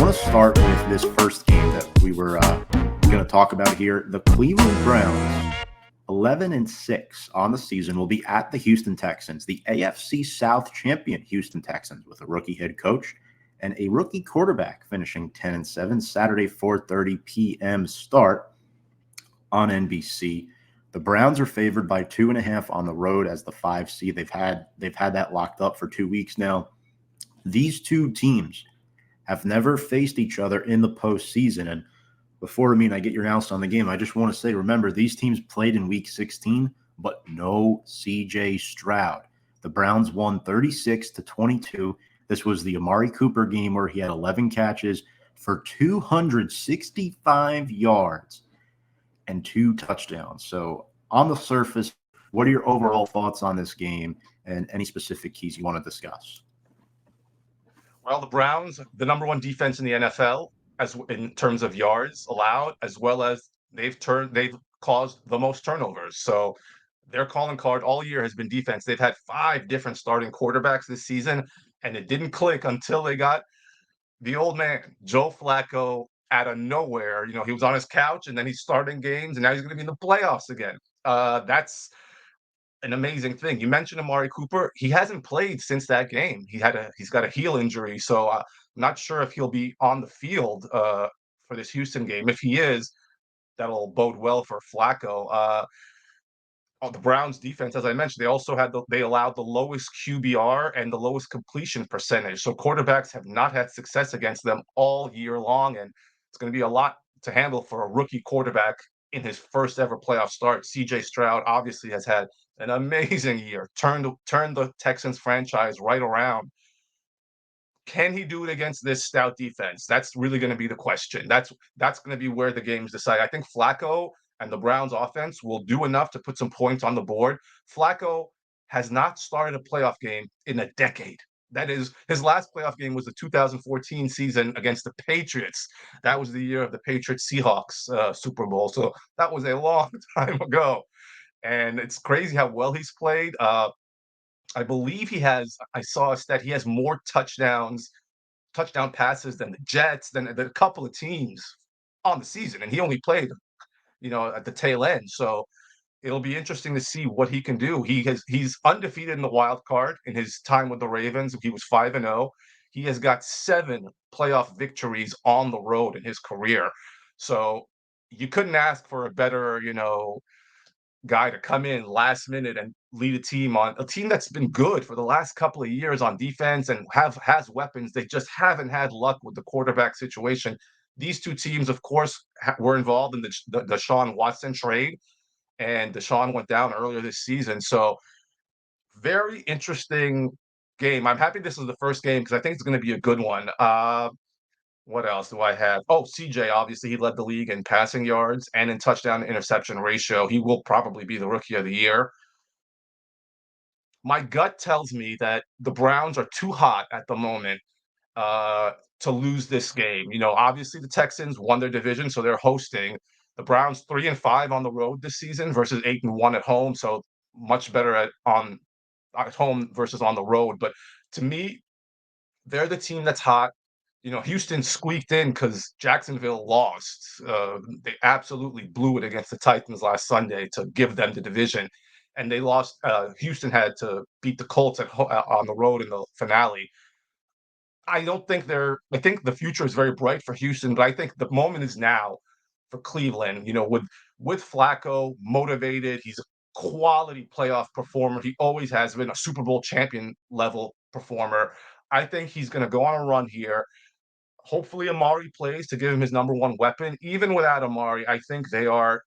want to start with this first game that we were going to talk about here. The Cleveland Browns, 11-6 on the season, will be at the Houston Texans, the AFC South champion Houston Texans, with a rookie head coach and a rookie quarterback, finishing 10-7. Saturday, 4:30 p.m. start on NBC. The Browns are favored by 2.5 on the road as the 5 seed. They've had that locked up for 2 weeks now. These two teams have never faced each other in the postseason. And before, I get your analysis on the game, I just want to say, remember, these teams played in Week 16, but no C.J. Stroud. The Browns won 36-22. This was the Amari Cooper game where he had 11 catches for 265 yards and 2 touchdowns. So on the surface, what are your overall thoughts on this game and any specific keys you want to discuss? Well, the Browns, the number one defense in the NFL, as in terms of yards allowed, as well as they've caused the most turnovers. So their calling card all year has been defense. They've had 5 different starting quarterbacks this season, and it didn't click until they got the old man, Joe Flacco, out of nowhere. He was on his couch, and then he's starting games, and now he's going to be in the playoffs again. That's an amazing thing. You mentioned Amari Cooper. He hasn't played since that game. He's got a heel injury, so I'm not sure if he'll be on the field for this Houston game. If he is, that'll bode well for Flacco. The Browns defense, as I mentioned, they allowed the lowest QBR and the lowest completion percentage. So quarterbacks have not had success against them all year long, and it's going to be a lot to handle for a rookie quarterback in his first ever playoff start. C.J. Stroud obviously has had an amazing year, turned the Texans franchise right around. Can he do it against this stout defense? That's really going to be the question. That's going to be where the game's decided. I think Flacco and the Browns offense will do enough to put some points on the board. Flacco has not started a playoff game in a decade. That is, his last playoff game was the 2014 season against the Patriots. That was the year of the Patriots-Seahawks Super Bowl. So that was a long time ago. And it's crazy how well he's played. I believe I saw a stat, he has more touchdown passes than the Jets, than a couple of teams on the season. And he only played, at the tail end. So it'll be interesting to see what he can do. He's undefeated in the wild card in his time with the Ravens. He was 5-0. He has got 7 playoff victories on the road in his career. So you couldn't ask for a better, guy to come in last minute and lead a team that's been good for the last couple of years on defense and has weapons. They just haven't had luck with the quarterback situation. These two teams, of course, were involved in the Deshaun Watson trade, and Deshaun went down earlier this season. So very interesting game. I'm happy this is the first game because I think it's going to be a good one. What else do I have? Oh, CJ, obviously, he led the league in passing yards and in touchdown to interception ratio. He will probably be the rookie of the year. My gut tells me that the Browns are too hot at the moment to lose this game. Obviously, the Texans won their division, so they're hosting. The Browns 3-5 on the road this season versus 8-1 at home, so much better at home versus on the road. But to me, they're the team that's hot. Houston squeaked in because Jacksonville lost. They absolutely blew it against the Titans last Sunday to give them the division, and they lost. Houston had to beat the Colts on the road in the finale. I think the future is very bright for Houston, but I think the moment is now for Cleveland. With Flacco motivated, he's a quality playoff performer. He always has been a Super Bowl champion level performer. I think he's going to go on a run here. Hopefully Amari plays to give him his number one weapon. Even without Amari, I think they are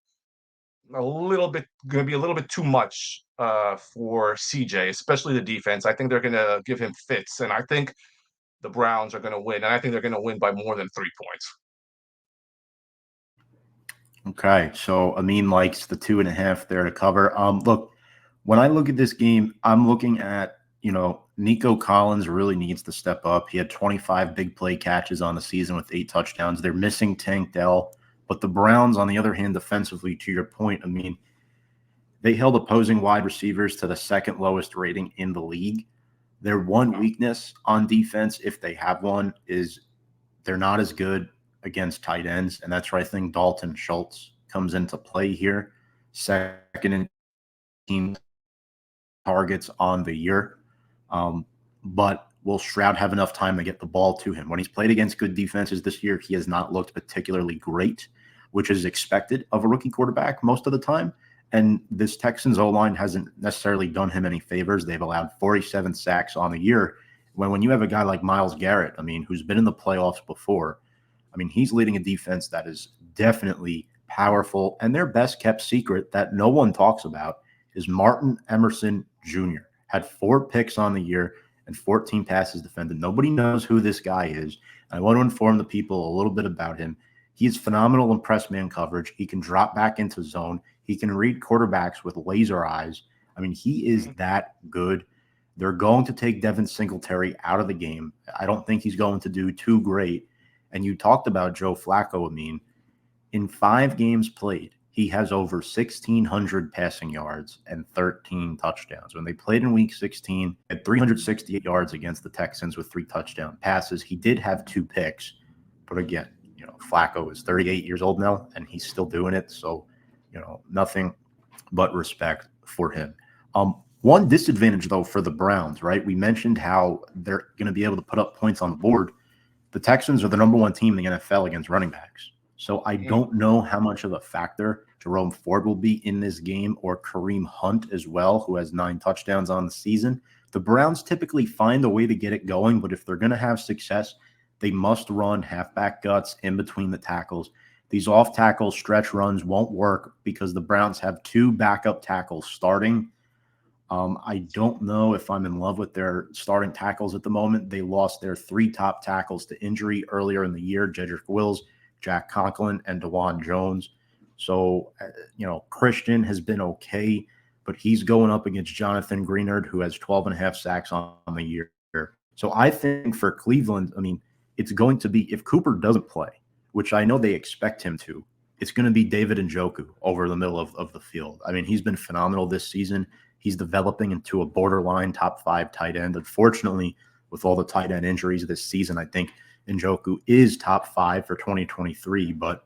going to be a little bit too much for CJ, especially the defense. I think they're going to give him fits, and I think the Browns are going to win, and I think they're going to win by more than 3 points. Okay, so Amine likes the 2.5 there to cover. Look, when I look at this game, I'm looking at, Nico Collins really needs to step up. He had 25 big play catches on the season with 8 touchdowns. They're missing Tank Dell. But the Browns, on the other hand, defensively, to your point, they held opposing wide receivers to the second lowest rating in the league. Their one weakness on defense, if they have one, is they're not as good against tight ends, and that's where I think Dalton Schultz comes into play here. Second in team targets on the year. But will Stroud have enough time to get the ball to him? When he's played against good defenses this year, he has not looked particularly great, which is expected of a rookie quarterback most of the time. And this Texans O-line hasn't necessarily done him any favors. They've allowed 47 sacks on the year. When you have a guy like Myles Garrett, I mean, who's been in the playoffs before, I mean, he's leading a defense that is definitely powerful. And their best kept secret that no one talks about is Martin Emerson Jr. Had 4 picks on the year and 14 passes defended. Nobody knows who this guy is. I want to inform the people a little bit about him. He is phenomenal in press man coverage. He can drop back into zone. He can read quarterbacks with laser eyes. I mean, he is that good. They're going to take Devin Singletary out of the game. I don't think he's going to do too great. And you talked about Joe Flacco, Amine. In 5 games played, he has over 1,600 passing yards and 13 touchdowns. When they played in Week 16, he had 368 yards against the Texans with 3 touchdown passes. He did have 2 picks, but again, Flacco is 38 years old now, and he's still doing it. So, nothing but respect for him. One disadvantage, though, for the Browns, right? We mentioned how they're going to be able to put up points on the board. The Texans are the number 1 team in the NFL against running backs. So I don't know how much of a factor Jerome Ford will be in this game, or Kareem Hunt as well, who has 9 touchdowns on the season. The Browns typically find a way to get it going, but if they're going to have success, they must run halfback guts in between the tackles. These off-tackle stretch runs won't work because the Browns have 2 backup tackles starting. I don't know if I'm in love with their starting tackles at the moment. They lost their 3 top tackles to injury earlier in the year: Jedrick Wills, Jack Conklin, and DeJuan Jones. So, Christian has been okay, but he's going up against Jonathan Greenard, who has 12.5 sacks on the year. So I think for Cleveland, I mean, it's going to be, if Cooper doesn't play, which I know they expect him to, it's going to be David Njoku over the middle of the field. I mean, he's been phenomenal this season. He's developing into a borderline top 5 tight end. Unfortunately, with all the tight end injuries this season, I think Njoku is top 5 for 2023. But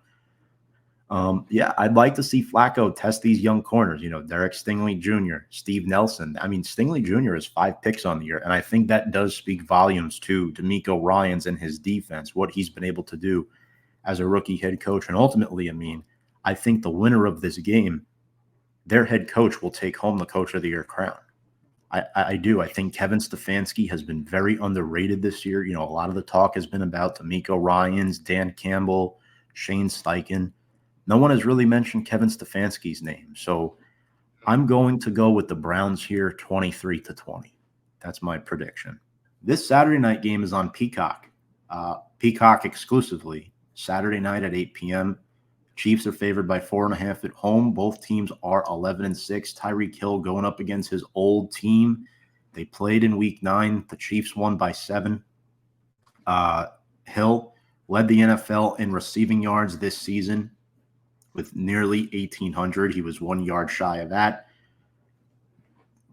I'd like to see Flacco test these young corners. Derek Stingley Jr., Steve Nelson. I mean, Stingley Jr. has 5 picks on the year, and I think that does speak volumes to D'Amico Ryans and his defense, what he's been able to do as a rookie head coach. And ultimately, I think the winner of this game, their head coach, will take home the Coach of the Year crown. I do. I think Kevin Stefanski has been very underrated this year. A lot of the talk has been about D'Amico Ryans, Dan Campbell, Shane Steichen. No one has really mentioned Kevin Stefanski's name. So I'm going to go with the Browns here, 23-20. That's my prediction. This Saturday night game is on Peacock. Peacock exclusively, Saturday night at 8 p.m. Chiefs are favored by 4.5 at home. Both teams are 11-6. Tyreek Hill going up against his old team. They played in Week 9. The Chiefs won by 7. Hill led the NFL in receiving yards this season with nearly 1,800. He was 1 yard shy of that.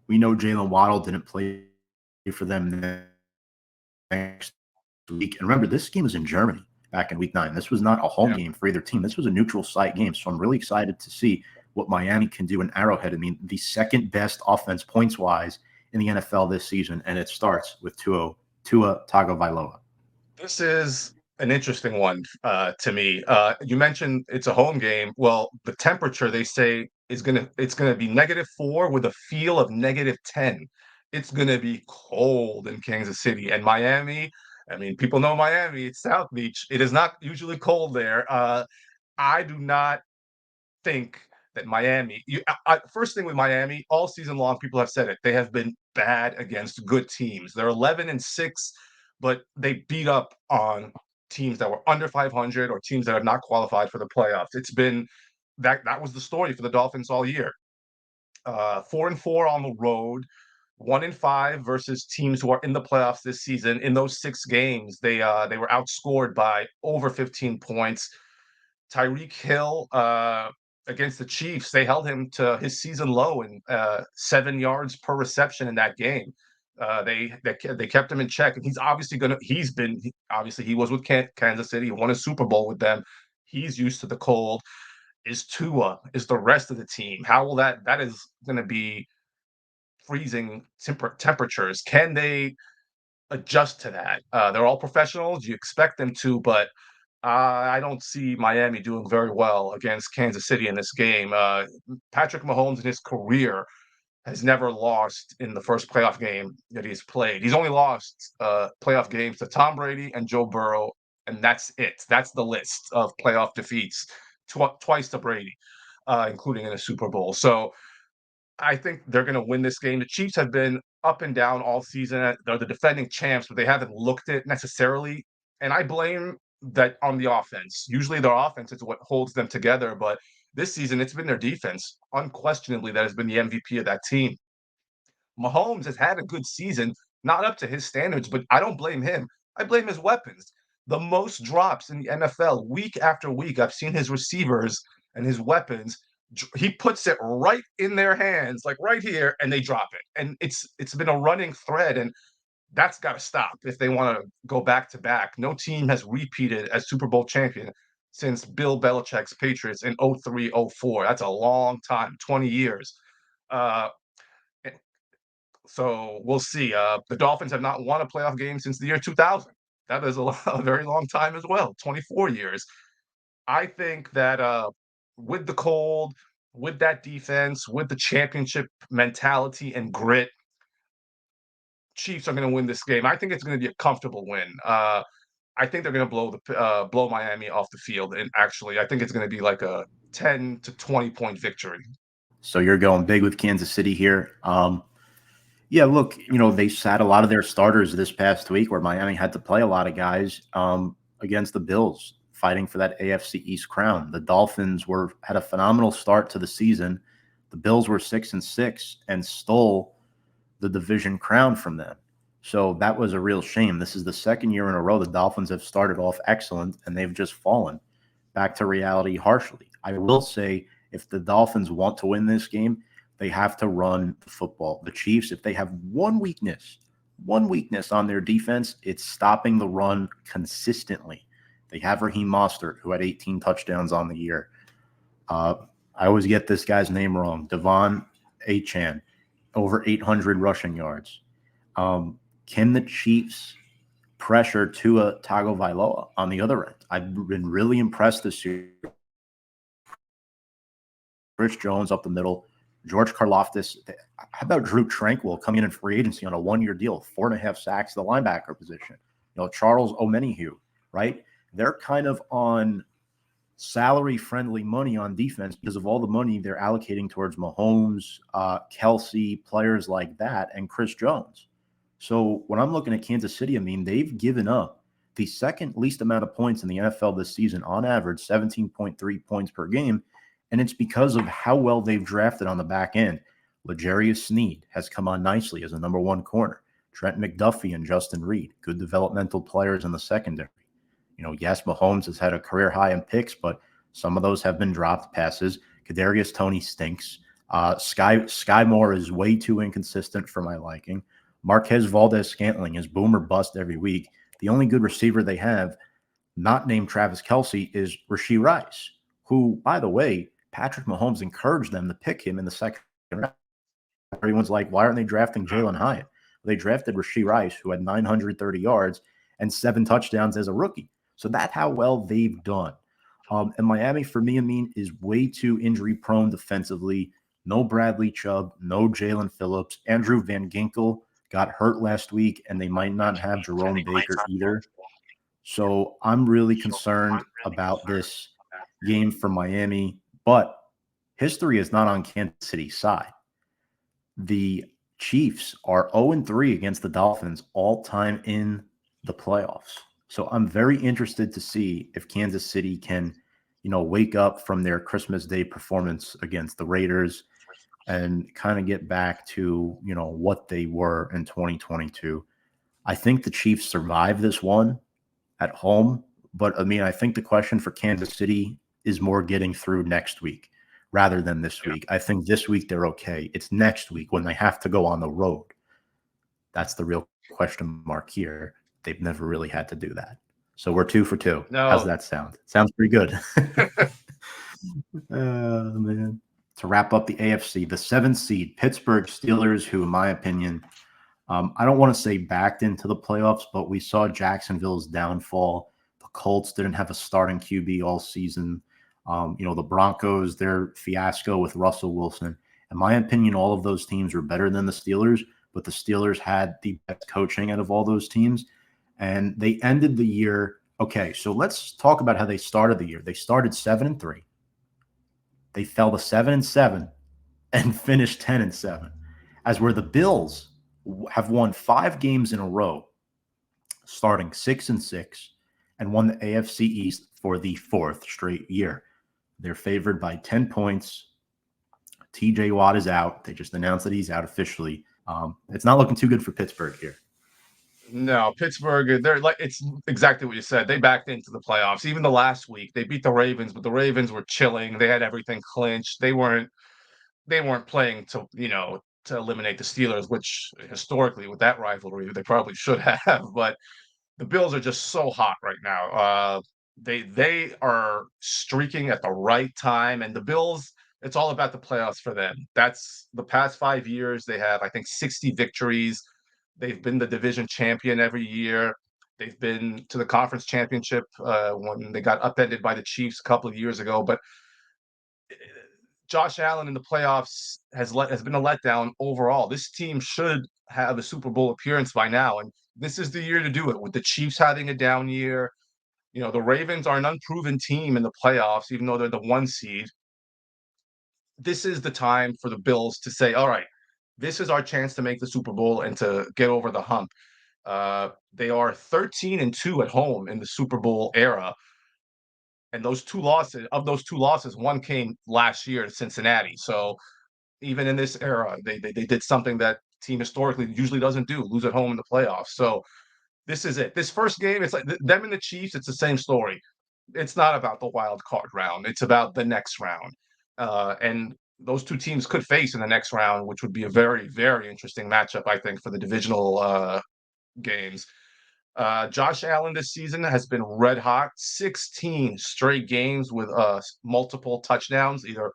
We know Jalen Waddle didn't play for them next week. And remember, this game was in Germany back in Week 9. This was not a home game for either team. This was a neutral site game. So I'm really excited to see what Miami can do in Arrowhead. I mean, the second best offense points-wise in the NFL this season, and it starts with Tua Tagovailoa. This is an interesting one to me. You mentioned it's a home game. Well, the temperature, they say, it's gonna be -4 with a feel of -10. It's gonna be cold in Kansas City and Miami. I mean, people know Miami. It's South Beach. It is not usually cold there. I do not think that Miami. First thing with Miami, all season long, people have said it. They have been bad against good teams. They're 11-6, but they beat up on teams that were under 500 or teams that are not qualified for the playoffs. It's been that was the story for the Dolphins all year. 4-4 on the road, 1-5 versus teams who are in the playoffs this season. In those 6 games, they were outscored by over 15 points. Tyreek Hill against the Chiefs, they held him to his season low in 7 yards per reception in that game. They kept him in check, and he's obviously gonna. Obviously he was with Kansas City. He won a Super Bowl with them. He's used to the cold. Is Tua? Is the rest of the team? How will that is going to be freezing temperatures? Can they adjust to that? They're all professionals. You expect them to, but I don't see Miami doing very well against Kansas City in this game. Patrick Mahomes in his career has never lost in the first playoff game that he's played. He's only lost playoff games to Tom Brady and Joe Burrow, and that's it. That's the list of playoff defeats, twice to Brady, including in a Super Bowl. So I think they're going to win this game. The Chiefs have been up and down all season. They're the defending champs, but they haven't looked it necessarily. And I blame that on the offense. Usually their offense is what holds them together, but this season it's been their defense, unquestionably, that has been the MVP of that team. Mahomes has had a good season, not up to his standards, but I don't blame him. I blame his weapons. The most drops in the NFL week after week. I've seen his receivers and his weapons. He puts it right in their hands, like right here, and they drop it. And it's been a running thread, and that's got to stop if they want to go back to back. No team has repeated as Super Bowl champion since Bill Belichick's Patriots in 03-04. That's a long time, 20 years. Uh, so we'll see. The Dolphins have not won a playoff game since the year 2000. That is a very long time as well, 24 years. I think that with the cold, with that defense, with the championship mentality and grit, Chiefs are going to win this game. I think it's going to be a comfortable win. I think they're going to blow Miami off the field, and actually, I think it's going to be like a 10 to 20 point victory. So you're going big with Kansas City here. Yeah, look, they sat a lot of their starters this past week where Miami had to play a lot of guys against the Bills fighting for that AFC East crown. The Dolphins had a phenomenal start to the season. The Bills were 6-6 and stole the division crown from them. So that was a real shame. This is the second year in a row the Dolphins have started off excellent, and they've just fallen back to reality harshly. I will say, if the Dolphins want to win this game, they have to run the football. The Chiefs, if they have one weakness on their defense, it's stopping the run consistently. They have Raheem Mostert, who had 18 touchdowns on the year. I always get this guy's name wrong. Devon Achane, over 800 rushing yards. Can the Chiefs pressure Tua Tagovailoa on the other end? I've been really impressed this year. Chris Jones up the middle. George Karlaftis. How about Drew Tranquil coming in free agency on a one-year deal, 4.5 sacks at the linebacker position? Charles Omenihu, right? They're kind of on salary-friendly money on defense because of all the money they're allocating towards Mahomes, Kelsey, players like that, and Chris Jones. So when I'm looking at Kansas City, they've given up the second least amount of points in the NFL this season, on average, 17.3 points per game. And it's because of how well they've drafted on the back end. L'Jarius Sneed has come on nicely as a number one corner. Trent McDuffie and Justin Reed, good developmental players in the secondary. Yes, Mahomes has had a career high in picks, but some of those have been dropped passes. Kadarius Toney stinks. Sky Moore is way too inconsistent for my liking. Marquez Valdez-Scantling is boom or bust every week. The only good receiver they have, not named Travis Kelce, is Rashee Rice, who, by the way, Patrick Mahomes encouraged them to pick him in the second round. Everyone's like, why aren't they drafting Jalen Hyatt? They drafted Rashee Rice, who had 930 yards and 7 touchdowns as a rookie. So that's how well they've done. And Miami, for me, is way too injury-prone defensively. No Bradley Chubb, no Jalen Phillips. Andrew Van Ginkel got hurt last week, and they might not have Jerome Baker either. So I'm really concerned about this game for Miami. But history is not on Kansas City's side. The Chiefs are 0-3 against the Dolphins all time in the playoffs. So I'm very interested to see if Kansas City can, wake up from their Christmas Day performance against the Raiders and kind of get back to, what they were in 2022. I think the Chiefs survive this one at home, but I think the question for Kansas City is more getting through next week rather than this week. I think this week they're okay. It's next week when they have to go on the road That's the real question mark here. They've never really had to do that. So we're 2 for 2. How's No. that sound? Sounds pretty good. Man. To wrap up the AFC, the 7th seed, Pittsburgh Steelers, who, in my opinion, I don't want to say backed into the playoffs, but we saw Jacksonville's downfall. The Colts didn't have a starting QB all season. The Broncos, their fiasco with Russell Wilson. In my opinion, all of those teams were better than the Steelers, but the Steelers had the best coaching out of all those teams. And they ended the year. Okay, so let's talk about how they started the year. They started 7-3. They fell to 7-7 and finished 10-7. As where the Bills have won 5 games in a row, starting 6-6, and won the AFC East for the 4th straight year. They're favored by 10 points. TJ Watt is out. They just announced that he's out officially. It's not looking too good for Pittsburgh here. No, Pittsburgh, they're like, it's exactly what you said. They backed into the playoffs. Even the last week, they beat the Ravens, but the Ravens were chilling. They had everything clinched. They weren't playing to eliminate the Steelers, which historically with that rivalry they probably should have. But the Bills are just so hot right now. They are streaking at the right time, and the Bills. It's all about the playoffs for them. That's the past 5 years. They have, I think, 60 victories. They've been the division champion every year. They've been to the conference championship when they got upended by the Chiefs a couple of years ago. But Josh Allen in the playoffs has been a letdown overall. This team should have a Super Bowl appearance by now, and this is the year to do it. With the Chiefs having a down year, the Ravens are an unproven team in the playoffs, even though they're the 1 seed. This is the time for the Bills to say, "All right, this is our chance to make the Super Bowl and to get over the hump." They are 13-2 at home in the Super Bowl era. And those two losses, one came last year to Cincinnati. So even in this era, they did something that team historically usually doesn't do, lose at home in the playoffs. So this is it. This first game, it's like them and the Chiefs, it's the same story. It's not about the wild card round. It's about the next round. And those two teams could face in the next round, which would be a very, very interesting matchup, I think, for the divisional games. Josh Allen this season has been red hot. 16 straight games with multiple touchdowns, either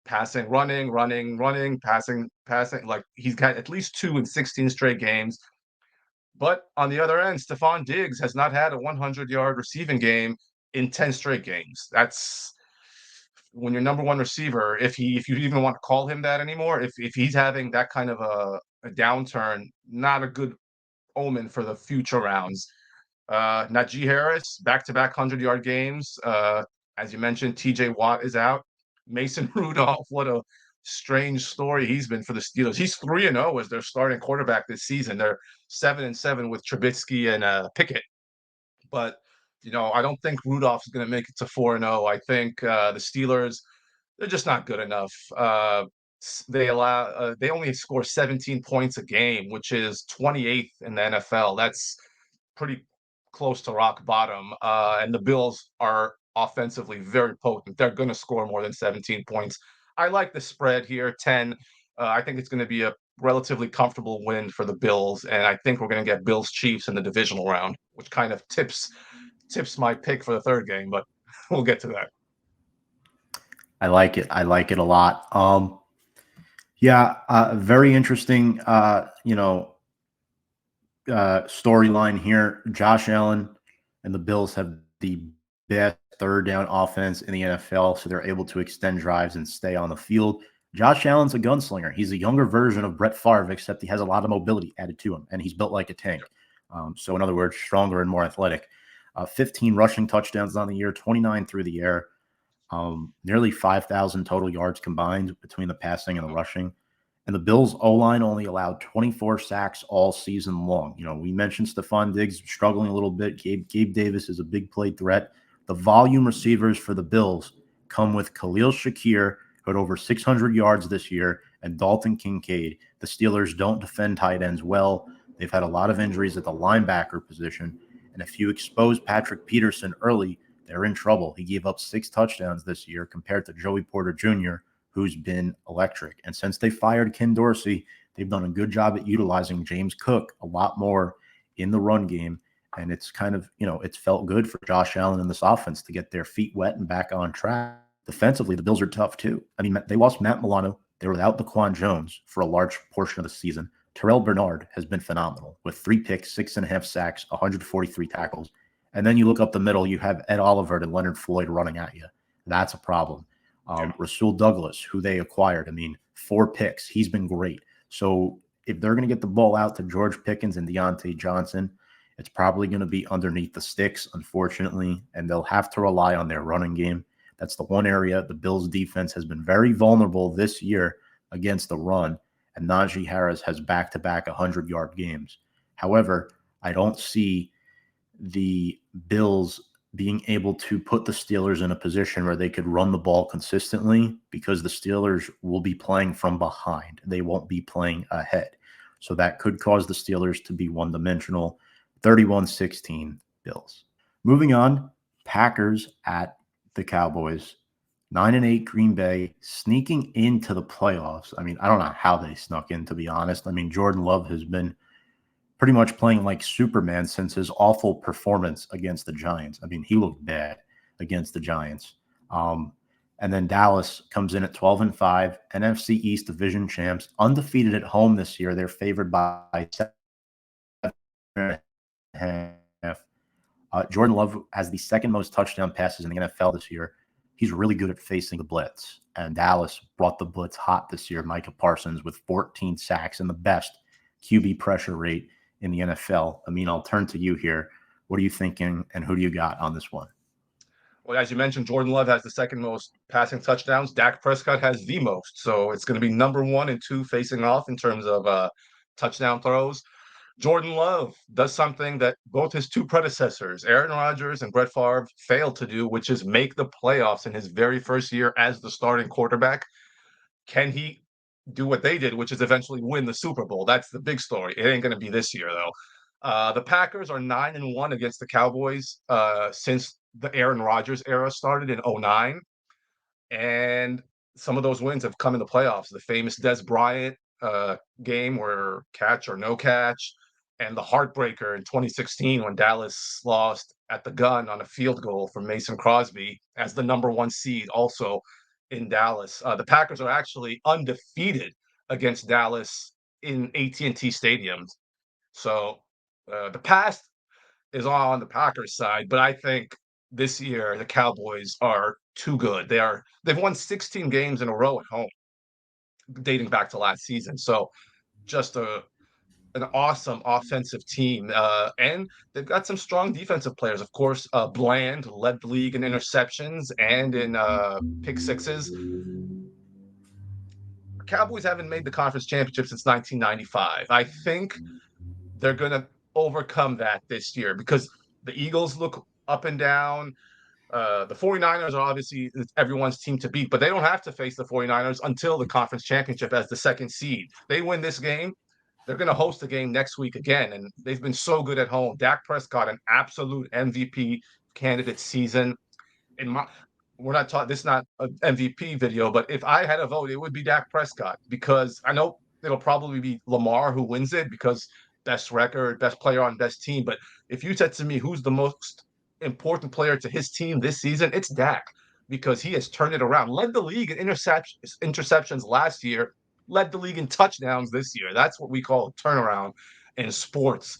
passing, running, passing. Like he's got at least 2 in 16 straight games. But on the other end, Stephon Diggs has not had a 100-yard receiving game in 10 straight games. That's when your number one receiver, if you even want to call him that anymore, if he's having that kind of a downturn, not a good omen for the future rounds. Najee Harris, back-to-back 100-yard games. As you mentioned, TJ Watt is out. Mason Rudolph, what a strange story he's been for the Steelers. He's 3-0 as their starting quarterback this season. They're 7-7 with Trubisky and Pickett. But, I don't think Rudolph's going to make it to 4-0. I think the Steelers, they're just not good enough. They only score 17 points a game, which is 28th in the NFL. That's pretty close to rock bottom. And the Bills are offensively very potent. They're going to score more than 17 points. I like the spread here, 10. I think it's going to be a relatively comfortable win for the Bills, and I think we're going to get Bills Chiefs in the divisional round, which kind of tips my pick for the third game, but we'll get to that. I like it. I like it a lot. Very interesting, storyline here. Josh Allen and the Bills have the best third down offense in the NFL, so they're able to extend drives and stay on the field. Josh Allen's a gunslinger. He's a younger version of Brett Favre, except he has a lot of mobility added to him, and he's built like a tank. So in other words, stronger and more athletic. 15 rushing touchdowns on the year, 29 through the air. Nearly 5,000 total yards combined between the passing and the rushing. And the Bills' O-line only allowed 24 sacks all season long. We mentioned Stephon Diggs struggling a little bit. Gabe Davis is a big play threat. The volume receivers for the Bills come with Khalil Shakir, who had over 600 yards this year, and Dalton Kincaid. The Steelers don't defend tight ends well. They've had a lot of injuries at the linebacker position. And if you expose Patrick Peterson early, they're in trouble. He gave up 6 touchdowns this year compared to Joey Porter Jr., who's been electric. And since they fired Ken Dorsey, They've done a good job at utilizing James Cook a lot more in the run game. And it's kind of, it's felt good for Josh Allen and this offense to get their feet wet and back on track. Defensively, the Bills are tough too. I mean, they lost Matt Milano. They were without Daquan Jones for a large portion of the season. Terrell Bernard has been phenomenal with 3 picks, 6.5 sacks, 143 tackles. And then you look up the middle, you have Ed Oliver and Leonard Floyd running at you. That's a problem. Rasul Douglas, who they acquired, 4 picks. He's been great. So if they're going to get the ball out to George Pickens and Deontay Johnson, it's probably going to be underneath the sticks, unfortunately, and they'll have to rely on their running game. That's the one area the Bills' defense has been very vulnerable this year against the run, and Najee Harris has back-to-back 100-yard games. However, I don't see the Bills being able to put the Steelers in a position where they could run the ball consistently because the Steelers will be playing from behind. They won't be playing ahead. So that could cause the Steelers to be one-dimensional. 31-16 Bills. Moving on, Packers at the Cowboys. 9-8 Green Bay sneaking into the playoffs. I don't know how they snuck in, to be honest. Jordan Love has been pretty much playing like Superman since his awful performance against the Giants. He looked bad against the Giants. And then Dallas comes in at 12-5, NFC East division champs, undefeated at home this year. They're favored by 7.5. Jordan Love has the second most touchdown passes in the NFL this year. He's really good at facing the blitz, and Dallas brought the blitz hot this year. Micah Parsons with 14 sacks and the best QB pressure rate in the NFL. I'll turn to you here. What are you thinking, and who do you got on this one? Well, as you mentioned, Jordan Love has the second most passing touchdowns. Dak Prescott has the most. So it's going to be number 1 and 2 facing off in terms of touchdown throws. Jordan Love does something that both his 2 predecessors, Aaron Rodgers and Brett Favre, failed to do, which is make the playoffs in his very first year as the starting quarterback. Can he do what they did, which is eventually win the Super Bowl? That's the big story. It ain't going to be this year, though. The Packers are 9-1 against the Cowboys since the Aaron Rodgers era started in 2009. And some of those wins have come in the playoffs. The famous Dez Bryant game where catch or no catch, and the heartbreaker in 2016 when Dallas lost at the gun on a field goal from Mason Crosby as the number 1 seed also in Dallas. The Packers are actually undefeated against Dallas in AT&T Stadium. So the past is all on the Packers side, but I think this year the Cowboys are too good. They've won 16 games in a row at home, dating back to last season. So just an awesome offensive team, and they've got some strong defensive players. Of course, Bland led the league in interceptions and in pick sixes. Cowboys haven't made the conference championship since 1995. I think they're going to overcome that this year because the Eagles look up and down. The 49ers are obviously everyone's team to beat, but they don't have to face the 49ers until the conference championship as the second seed. They win this game, they're going to host the game next week again, and they've been so good at home. Dak Prescott, an absolute MVP candidate season. We're not talking. This is not an MVP video, but if I had a vote, it would be Dak Prescott because I know it'll probably be Lamar who wins it because best record, best player on best team. But if you said to me who's the most important player to his team this season, it's Dak because he has turned it around. Led the league in interceptions last year, led the league in touchdowns this year. That's what we call a turnaround in sports.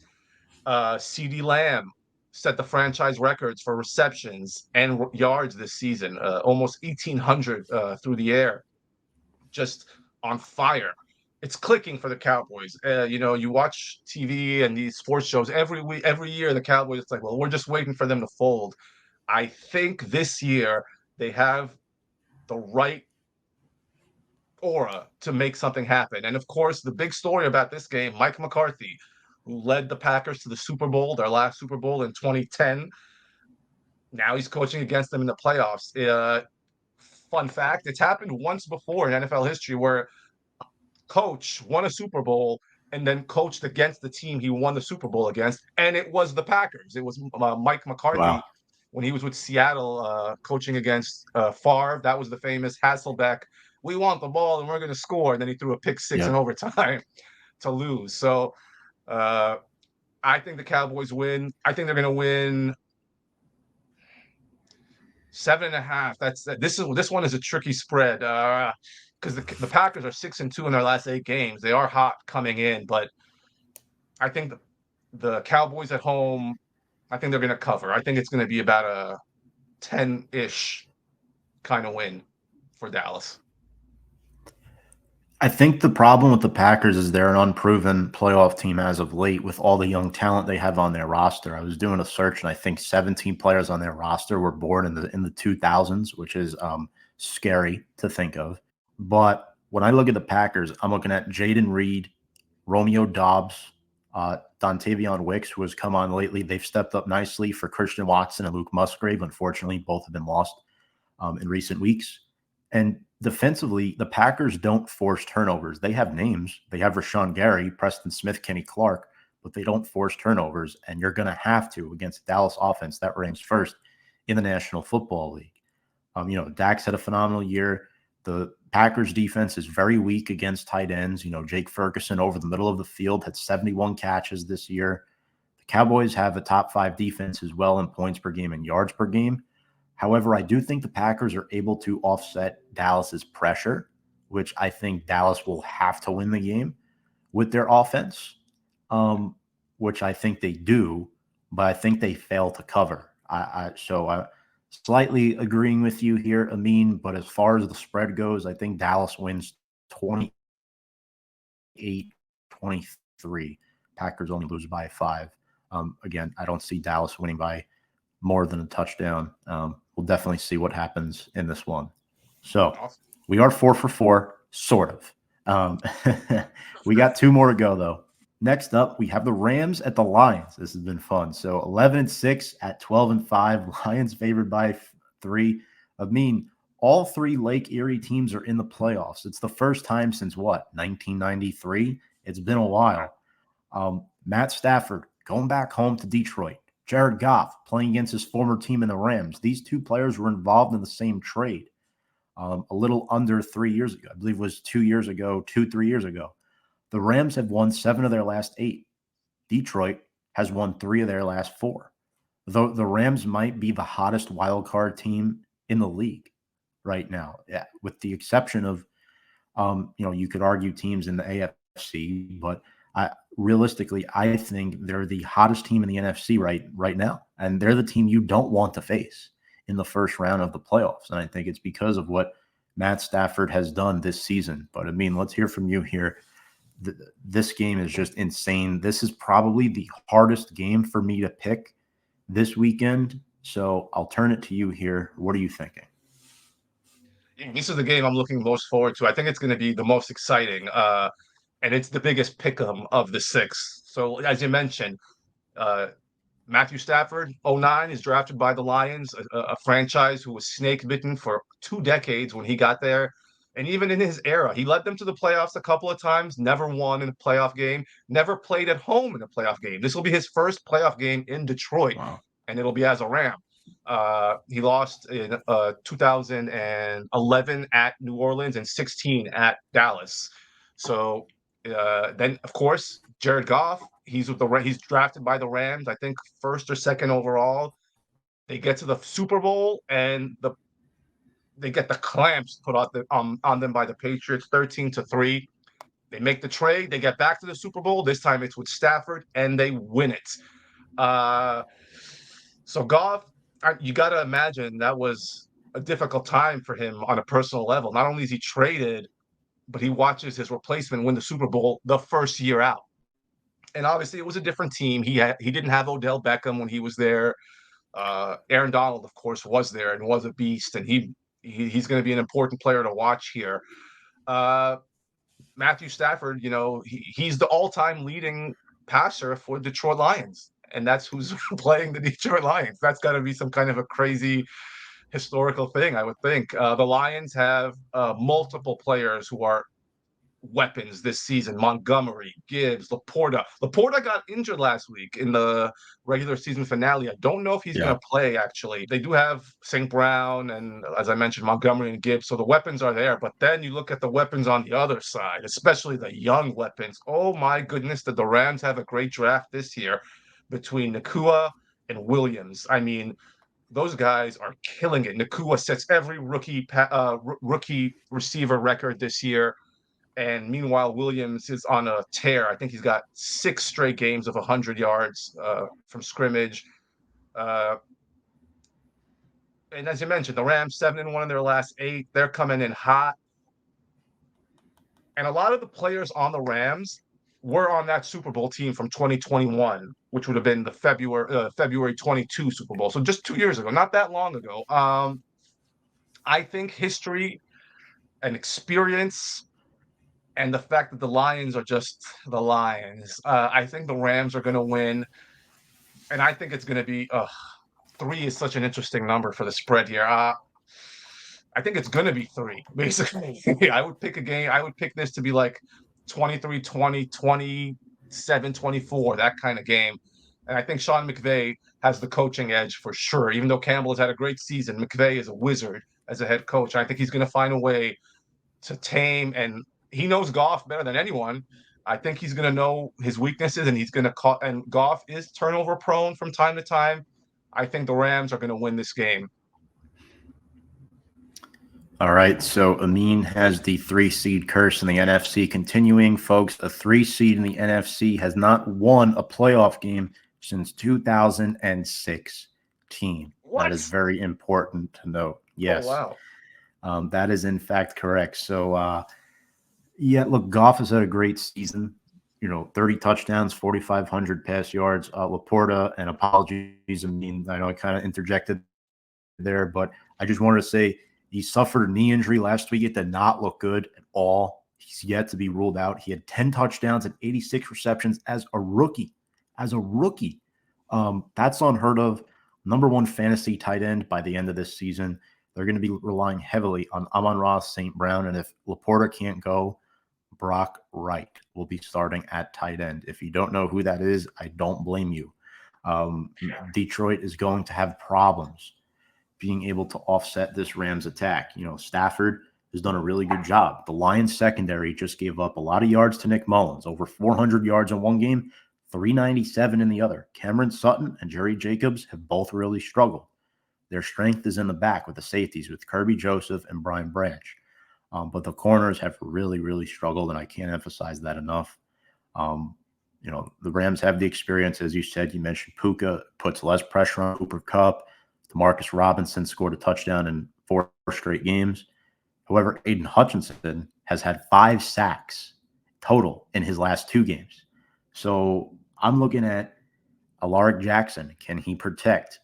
CeeDee Lamb set the franchise records for receptions and yards this season, almost 1,800 through the air, just on fire. It's clicking for the Cowboys. You watch TV and these sports shows every week, every year. The Cowboys, it's like, well, we're just waiting for them to fold. I think this year they have the right aura to make something happen. And of course, the big story about this game, Mike McCarthy, who led the Packers to the Super Bowl, their last Super Bowl in 2010. Now he's coaching against them in the playoffs. Fun fact, it's happened once before in NFL history where coach won a Super Bowl and then coached against the team he won the Super Bowl against, and it was the Packers. It was Mike McCarthy. Wow. When he was with Seattle coaching against Favre. That was the famous Hasselbeck we want the ball and we're going to score. And then he threw a pick six in Yep. overtime to lose. So uh, I think the Cowboys win. I think they're going to win 7.5. This one is a tricky spread because the Packers are 6-2 in their last 8 games. They are hot coming in, but I think the Cowboys at home, I think they're going to cover. I think it's going to be about a 10-ish kind of win for Dallas. I think the problem with the Packers is they're an unproven playoff team as of late with all the young talent they have on their roster. I was doing a search and I think 17 players on their roster were born in the 2000s, which is scary to think of. But when I look at the Packers, I'm looking at Jaden Reed, Romeo Dobbs, Dontavion Wicks, who has come on lately. They've stepped up nicely for Christian Watson and Luke Musgrave. Unfortunately, both have been lost in recent weeks. And defensively, the Packers don't force turnovers. They have names. They have Rashawn Gary, Preston Smith, Kenny Clark, but they don't force turnovers. And you're going to have to against the Dallas offense that ranks first in the National Football League. Dak's had a phenomenal year. The Packers defense is very weak against tight ends. Jake Ferguson over the middle of the field had 71 catches this year. The Cowboys have a top 5 defense as well in points per game and yards per game. However, I do think the Packers are able to offset Dallas's pressure, which I think Dallas will have to win the game with their offense, which I think they do, but I think they fail to cover. So slightly agreeing with you here, Amine, but as far as the spread goes, I think Dallas wins 28-23. Packers only lose by 5. Again, I don't see Dallas winning by more than a touchdown. We'll definitely see what happens in this one. So we are 4 for 4, sort of. We got 2 more to go, though. Next up, we have the Rams at the Lions. This has been fun. So 11-6 at 12-5. Lions favored by 3. All 3 Lake Erie teams are in the playoffs. It's the first time since 1993? It's been a while. Matt Stafford going back home to Detroit. Jared Goff playing against his former team in the Rams. These 2 players were involved in the same trade a little under 3 years ago. I believe it was 3 years ago. The Rams have won 7 of their last 8. Detroit has won 3 of their last 4. Though the Rams might be the hottest wild card team in the league right now, with the exception of, you could argue teams in the AFC, but realistically, I think they're the hottest team in the NFC right now, and they're the team you don't want to face in the first round of the playoffs. And I think it's because of what Matt Stafford has done this season. But let's hear from you here. This game is just insane. This is probably the hardest game for me to pick this weekend. So I'll turn it to you here. What are you thinking? This is the game I'm looking most forward to. I think it's going to be the most exciting, and it's the biggest pick'em of the 6. So as you mentioned, Matthew Stafford, 09, is drafted by the Lions, a franchise who was snake bitten for 2 decades when he got there. And even in his era, he led them to the playoffs a couple of times, never won in a playoff game, never played at home in a playoff game. This will be his first playoff game in Detroit, Wow. and it'll be as a Ram. He lost in 2011 at New Orleans and 16 at Dallas. So then, of course, Jared Goff, he's drafted by the Rams, I think 1st or 2nd overall. They get to the Super Bowl and they get the clamps put on them by the Patriots, 13-3. They make the trade. They get back to the Super Bowl. This time it's with Stafford, and they win it. So Goff, you got to imagine that was a difficult time for him on a personal level. Not only is he traded, but he watches his replacement win the Super Bowl the first year out. And obviously, it was a different team. He didn't have Odell Beckham when he was there. Aaron Donald, of course, was there and was a beast, and he's going to be an important player to watch here. Matthew Stafford, he's the all-time leading passer for Detroit Lions, and that's who's playing the Detroit Lions. That's got to be some kind of a crazy historical thing, I would think. The Lions have multiple players who are weapons this season. Montgomery, Gibbs, Laporta. Laporta got injured last week in the regular season finale. I don't know if he's going to play, actually. They do have St. Brown and, as I mentioned, Montgomery and Gibbs, so the weapons are there. But then you look at the weapons on the other side, especially the young weapons. Oh, my goodness, did the Rams have a great draft this year between Nakua and Williams. I mean, those guys are killing it. Nakua sets every rookie receiver record this year. And meanwhile, Williams is on a tear. I think he's got 6 straight games of 100 yards from scrimmage. And as you mentioned, the Rams 7-1 in their last 8. They're coming in hot. And a lot of the players on the Rams were on that Super Bowl team from 2021, which would have been the February 22 Super Bowl. So just 2 years ago, not that long ago. I think history and experience and the fact that the Lions are just the Lions. I think the Rams are going to win. And I think it's going to be 3 is such an interesting number for the spread here. I think it's going to be 3, basically. I would pick a game. I would pick this to be like 23-20, 27-24, that kind of game. And I think Sean McVay has the coaching edge for sure. Even though Campbell has had a great season, McVay is a wizard as a head coach. I think he's going to find a way to tame, and he knows Goff better than anyone. I think he's going to know his weaknesses, and he's going to call. And Goff is turnover prone from time to time. I think the Rams are going to win this game. All right, so Amine has the 3-seed curse in the NFC continuing. Folks, a 3-seed in the NFC has not won a playoff game since 2016. What? That is very important to note. Yes. Oh, wow. That is, in fact, correct. So, yeah, look, Goff has had a great season. 30 touchdowns, 4,500 pass yards. Laporta, and apologies, Amine, I know I kind of interjected there, but I just wanted to say, he suffered a knee injury last week. It did not look good at all. He's yet to be ruled out. He had 10 touchdowns and 86 receptions as a rookie. That's unheard of. Number 1 fantasy tight end by the end of this season. They're going to be relying heavily on Amon-Ra St. Brown. And if Laporta can't go, Brock Wright will be starting at tight end. If you don't know who that is, I don't blame you. Detroit is going to have problems being able to offset this Rams attack. Stafford has done a really good job. The Lions secondary just gave up a lot of yards to Nick Mullins, over 400 yards in one game, 397 in the other. Cameron Sutton and Jerry Jacobs have both really struggled. Their strength is in the back with the safeties, with Kirby Joseph and Brian Branch. But the corners have really, really struggled, and I can't emphasize that enough. The Rams have the experience, as you said. You mentioned Puka puts less pressure on Cooper Kupp. Demarcus Robinson scored a touchdown in 4 straight games. However, Aiden Hutchinson has had 5 sacks total in his last 2 games. So I'm looking at Alaric Jackson. Can he protect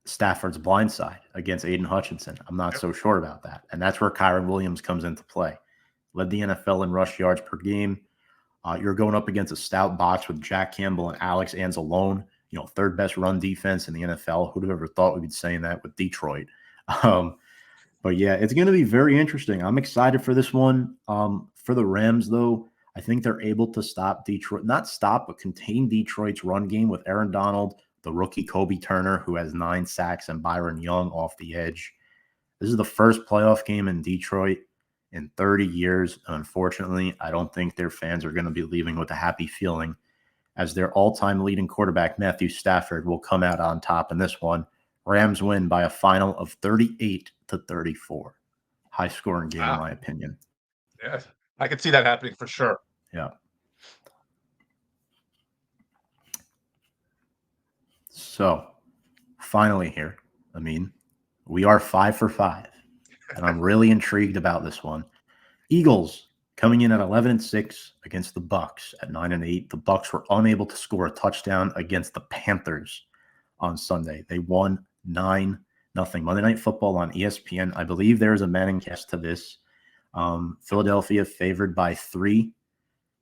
Stafford's blind side against Aiden Hutchinson? I'm not so sure about that. And that's where Kyron Williams comes into play. Led the NFL in rush yards per game. You're going up against a stout box with Jack Campbell and Alex Anzalone. 3rd best run defense in the NFL. Who'd have ever thought we'd be saying that with Detroit? But yeah, it's going to be very interesting. I'm excited for this one. For the Rams, though, I think they're able to stop Detroit, not stop, but contain Detroit's run game with Aaron Donald, the rookie Kobe Turner, who has 9 sacks, and Byron Young off the edge. This is the first playoff game in Detroit in 30 years. And unfortunately, I don't think their fans are going to be leaving with a happy feeling, as their all-time leading quarterback, Matthew Stafford, will come out on top in this one. Rams win by a final of 38-34. High-scoring game, in my opinion. Yeah, I could see that happening for sure. Yeah. So, finally here, we are 5 for 5, and I'm really intrigued about this one. Eagles coming in at 11-6 against the Bucs at 9-8. The Bucs were unable to score a touchdown against the Panthers on Sunday. They won 9-0. Monday Night Football on ESPN. I believe there is a Manning cast to this. Philadelphia favored by 3.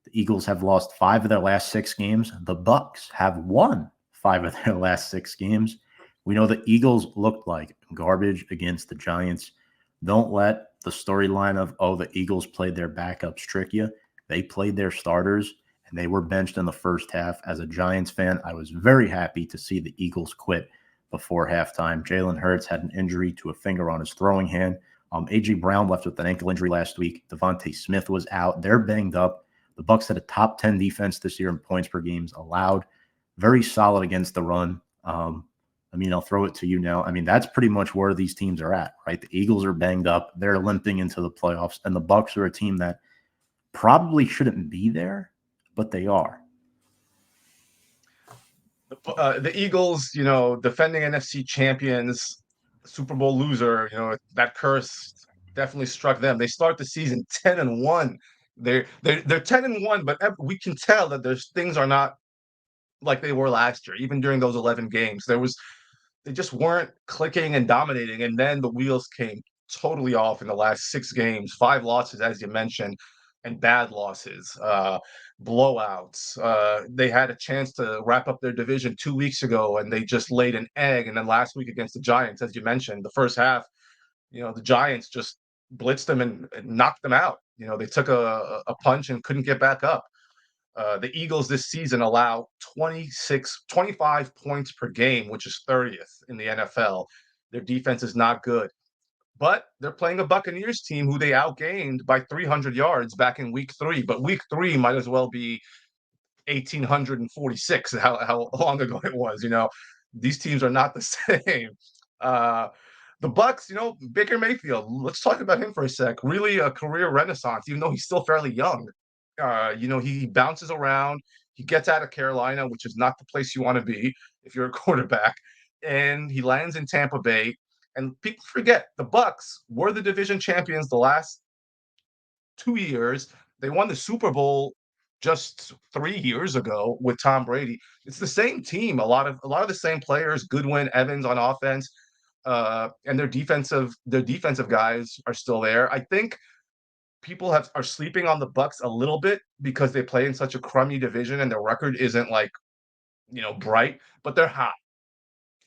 The Eagles have lost 5 of their last 6 games. The Bucs have won 5 of their last 6 games. We know the Eagles looked like garbage against the Giants. Don't let the storyline of, oh, the Eagles played their backups trick you. They played their starters, and they were benched in the first half. As a Giants fan, I was very happy to see the Eagles quit before halftime. Jalen Hurts had an injury to a finger on his throwing hand. A.J. Brown left with an ankle injury last week. Devontae Smith was out. They're banged up. The Bucs had a top 10 defense this year in points per games allowed. Very solid against the run. I'll throw it to you now. That's pretty much where these teams are at, right? The Eagles are banged up. They're limping into the playoffs, and the Bucs are a team that probably shouldn't be there, but they are. The Eagles, defending NFC champions, Super Bowl loser, that curse definitely struck them. They start the season 10-1. They're 10-1, but we can tell that there's things are not like they were last year. Even during those 11 games, they just weren't clicking and dominating. And then the wheels came totally off in the last 6 games, 5 losses, as you mentioned, and bad losses, blowouts. They had a chance to wrap up their division 2 weeks ago, and they just laid an egg. And then last week against the Giants, as you mentioned, the first half, the Giants just blitzed them and knocked them out. They took a punch and couldn't get back up. The Eagles this season allow 25 points per game, which is 30th in the NFL. Their defense is not good. But they're playing a Buccaneers team who they outgained by 300 yards back in week 3. But week 3 might as well be 1,846, how long ago it was. These teams are not the same. The Bucs, Baker Mayfield, let's talk about him for a sec. Really a career renaissance, even though he's still fairly young. He bounces around. He gets out of Carolina, which is not the place you want to be if you're a quarterback. And he lands in Tampa Bay. And people forget the Bucs were the division champions the last 2 years. They won the Super Bowl just 3 years ago with Tom Brady. It's the same team. A lot of the same players. Goodwin, Evans on offense, and their defensive guys are still there. I think people are sleeping on the Bucs a little bit because they play in such a crummy division and their record isn't bright, but they're hot.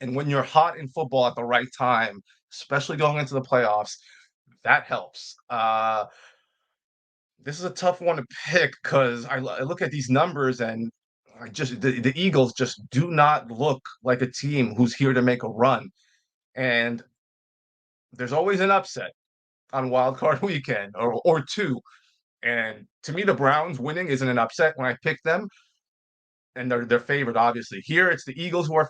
And when you're hot in football at the right time, especially going into the playoffs, that helps. This is a tough one to pick because I look at these numbers and the Eagles just do not look like a team who's here to make a run. And there's always an upset on Wild Card Weekend or two. And to me, the Browns winning isn't an upset when I pick them. And they're favored, obviously. Here, it's the Eagles who are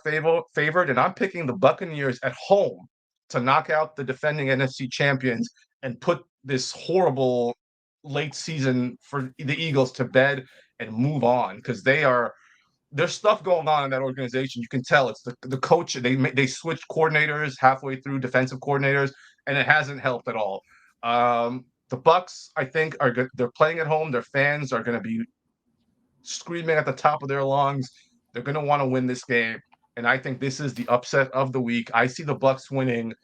favored, and I'm picking the Buccaneers at home to knock out the defending NFC champions and put this horrible late season for the Eagles to bed and move on because there's stuff going on in that organization. You can tell it's the coach. They switched coordinators halfway through, defensive coordinators, and it hasn't helped at all. The Bucs, I think, are good. They're playing at home. Their fans are going to be screaming at the top of their lungs. They're going to want to win this game. And I think this is the upset of the week. I see the Bucs winning,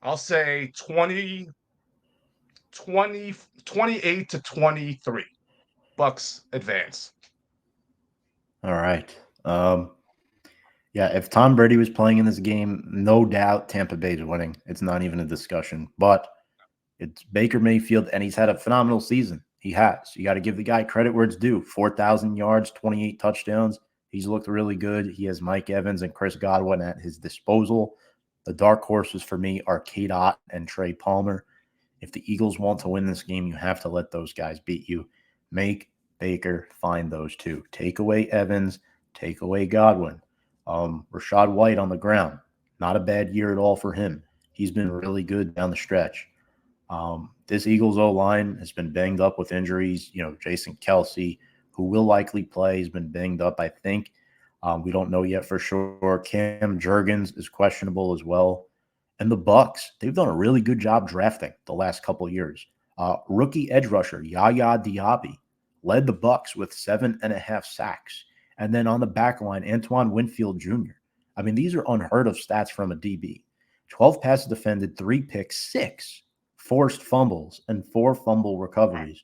I'll say 28-23. Bucs advance. All right. If Tom Brady was playing in this game, no doubt Tampa Bay is winning. It's not even a discussion. But it's Baker Mayfield, and he's had a phenomenal season. He has. You got to give the guy credit where it's due. 4,000 yards, 28 touchdowns. He's looked really good. He has Mike Evans and Chris Godwin at his disposal. The dark horses for me are Cade Otton and Trey Palmer. If the Eagles want to win this game, you have to let those guys beat you. Make Baker find those two. Take away Evans. Take away Godwin. Rachaad White on the ground. Not a bad year at all for him. He's been really good down the stretch. This Eagles O-line has been banged up with injuries. Jason Kelce, who will likely play, has been banged up, I think. We don't know yet for sure. Cam Jurgens is questionable as well. And the Bucs, they've done a really good job drafting the last couple of years. Rookie edge rusher Yaya Diaby led the Bucs with 7.5 sacks. And then on the back line, Antoine Winfield Jr. These are unheard of stats from a DB. 12 passes defended, 3 picks, 6 forced fumbles, and 4 fumble recoveries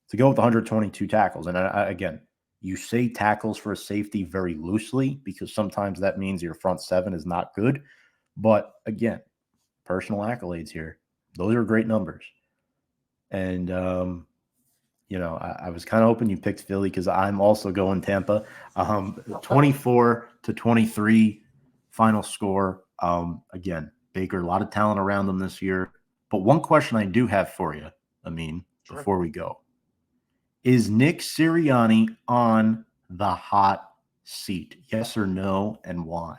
to go with 122 tackles. And again, you say tackles for a safety very loosely because sometimes that means your front seven is not good. But again, personal accolades here. Those are great numbers. And, I was kind of hoping you picked Philly because I'm also going Tampa. 24-23 final score. Again, Baker, a lot of talent around them this year. But one question I do have for you, Amine, Sure. before we go. Is Nick Sirianni on the hot seat? Yes or no, and why?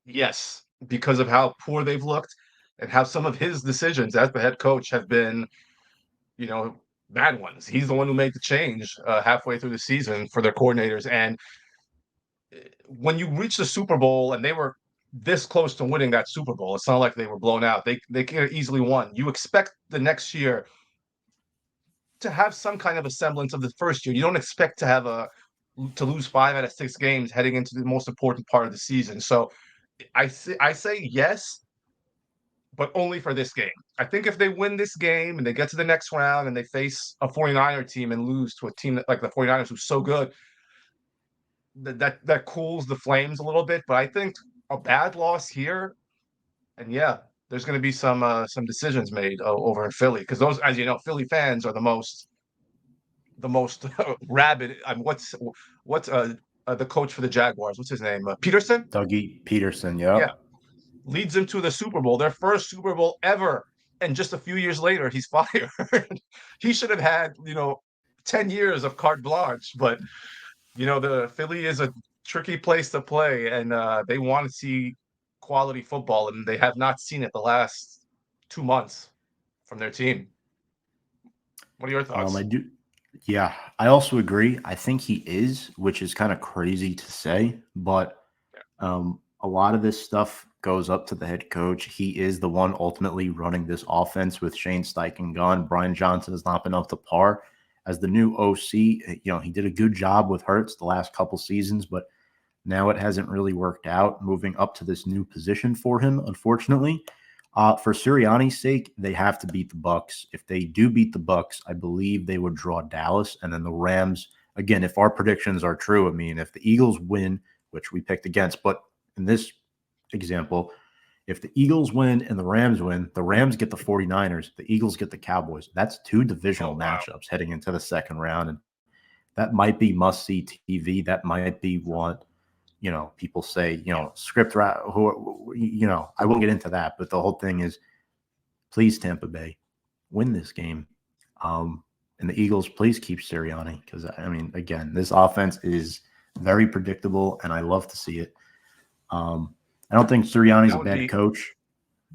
Yes, because of how poor they've looked and how some of his decisions as the head coach have been, you know, bad ones. He's the one who made the change halfway through the season for their coordinators. And when you reach the Super Bowl and they were this close to winning that Super Bowl, it's not like they were blown out. They could have easily won. You expect the next year to have some kind of a semblance of the first year. You don't expect to lose 5 out of 6 games heading into the most important part of the season. So I say yes, but only for this game. I think if they win this game and they get to the next round and they face a 49er team and lose to a team like the 49ers who's so good, that cools the flames a little bit. But I think a bad loss here, and yeah, there's going to be some decisions made over in Philly because those, as you know, Philly fans are the most rabid. What's the coach for the Jaguars? What's his name? Peterson. Dougie Peterson, Yeah, yep. leads them to the Super Bowl, their first Super Bowl ever. And just a few years later, he's fired. He should have had, 10 years of carte blanche. But, the Philly is a tricky place to play, and they want to see quality football, and they have not seen it the last 2 months from their team. What are your I thoughts? do. Yeah, I also agree. I think he is, which is kind of crazy to say, but a lot of this stuff goes up to the head coach. He is the one ultimately running this offense with Shane Steichen gone. Brian Johnson has not been up to par as the new OC. He did a good job with Hurts the last couple seasons, but now it hasn't really worked out moving up to this new position for him, unfortunately. For Sirianni's sake, they have to beat the Bucks. If they do beat the Bucks, I believe they would draw Dallas, and then the Rams. Again, if our predictions are true, I mean, if the Eagles win, which we picked against, but in this example, if the Eagles win and the Rams get the 49ers, the Eagles get the Cowboys. That's 2 divisional Oh, wow. matchups heading into the second round, and that might be must-see TV. That might be what people say, script who, I won't get into that, but the whole thing is, please, Tampa Bay, win this game. And the Eagles, please keep Sirianni because, I mean, again, this offense is very predictable, and I love to see it. I don't think Sirianni's That a would bad be coach.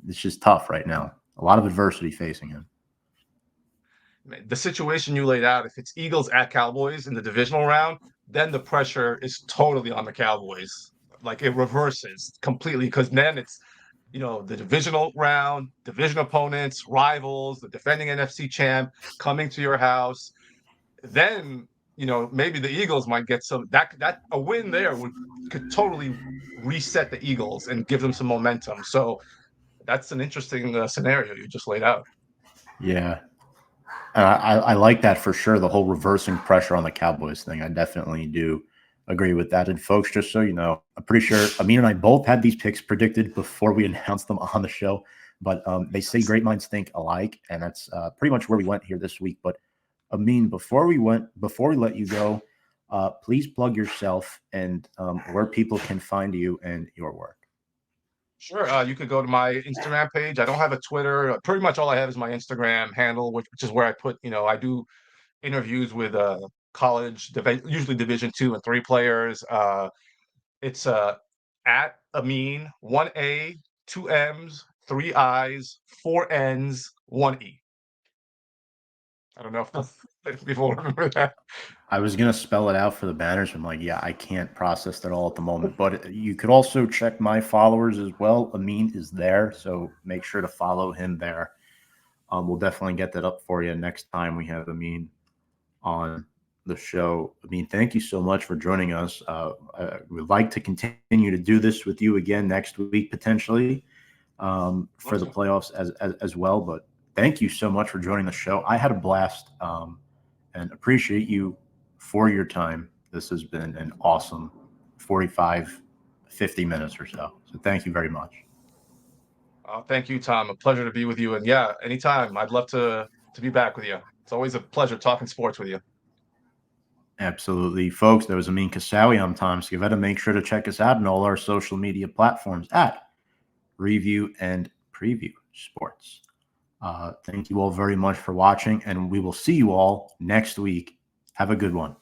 It's just tough right now. A lot of adversity facing him. the situation you laid out. If it's Eagles at Cowboys in the divisional round, then the pressure is totally on the Cowboys. Like it reverses completely because then it's the divisional round, division opponents, rivals, the defending NFC champ coming to your house. Then maybe the Eagles might get some that a win there could totally reset the Eagles and give them some momentum. So that's an interesting scenario you just laid out. Yeah. I like that for sure. The whole reversing pressure on the Cowboys thing. I definitely do agree with that. And folks, just so you know, I'm pretty sure Amin and I both had these picks predicted before we announced them on the show. But they say great minds think alike, and that's pretty much where we went here this week. But Amin, before we let you go, please plug yourself and where people can find you and your work. Sure. You could go to my Instagram page. I don't have a Twitter. Pretty much all I have is my Instagram handle, which is where I put, I do interviews with college, usually Division 2 and 3 players. It's at Amin, 1 A, 2 M's, 3 I's, 4 N's, 1 E. I don't know if people remember that. I was gonna spell it out for the banners. I'm like, yeah, I can't process that all at the moment. But you could also check my followers as well. Amin is there, so make sure to follow him there. We'll definitely get that up for you next time we have Amin on the show. Amin, thank you so much for joining us. I would like to continue to do this with you again next week potentially for the playoffs as well. But thank you so much for joining the show. I had a blast and appreciate you for your time. This has been an awesome 45, 50 minutes or so. So So thank you very much. Thank you, Tom. A pleasure to be with you. And yeah, anytime. I'd love to be back with you. It's always a pleasure talking sports with you. Absolutely. Folks, that was Amine Kassaoui. I'm Tom Scavetta. Make sure to check us out on all our social media platforms at Review and Preview Sports. Thank you all very much for watching, and we will see you all next week. Have a good one.